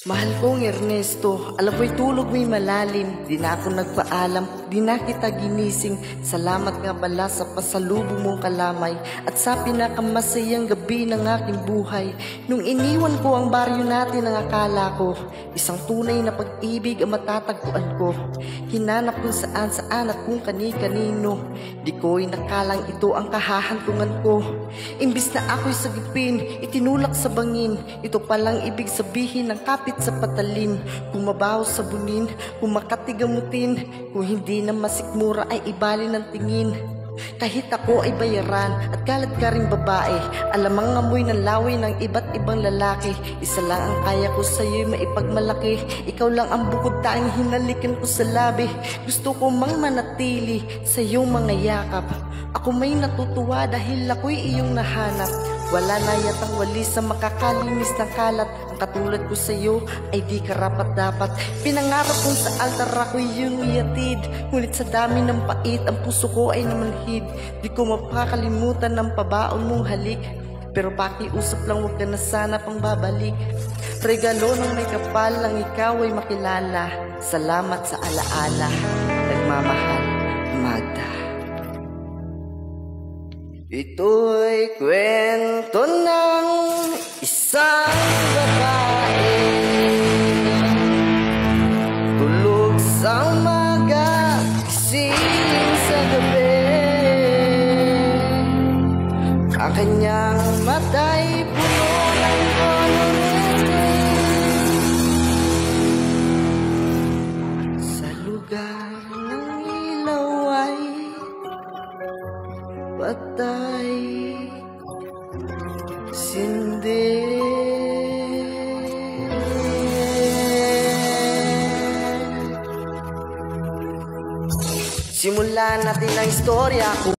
Mahal kong Ernesto, alam ko'y tulog mo'y malalim. Di na ako nagpaalam, di na kita ginising. Salamat nga pala sa pasalubong mong kalamay at sa pinakamasayang gabi ng aking buhay. Nung iniwan ko ang baryo natin, ang akala ko isang tunay na pag-ibig ang matatagpuan ko. Hinanap kung saan-saan at kung kani-kanino. Di ko'y nakalang ito ang kahahantungan ko. Imbis na ako'y sagipin, itinulak sa bangin. Ito palang ibig sabihin ng kapit sa patalim. Kung mabaho sa bunin, kung makatigamutin, kung hindi na masikmura ay ibali ng tingin. Kahit ako ay bayaran at kalat ka ring babae, alamang amoy ng laway ng iba't ibang lalaki. Isa lang ang kaya ko sa'yo'y maipagmalaki. Ikaw lang ang bukod tanging hinalikan ko sa labi. Gusto ko mang manatili sa iyong mga yakap. Ako may natutuwa dahil ako'y iyong nahanap. Wala na yatang wali sa makakalinis ng kalat. Ang katulad ko sa'yo ay di karapat-dapat. Pinangarap kong sa altar ako'y iyong iatid. Ngunit sa dami ng pait ang puso ko ay namanhid. Di ko mapakalimutan ang pabaon mong halik. Pero pakiusap lang, huwag ka na sana pang babalik. Regalo ng may kapal lang ikaw ay makilala. Salamat sa alaala. Nagmamahal, Magda. Ito'y kwento ng isang babae, tulog sa umaga, gising sa gabi. Ang kanyang mata'y puno ng kolorete. Sa lugar ng ilaw ay patay, sindi. Simulan natin ang istorya.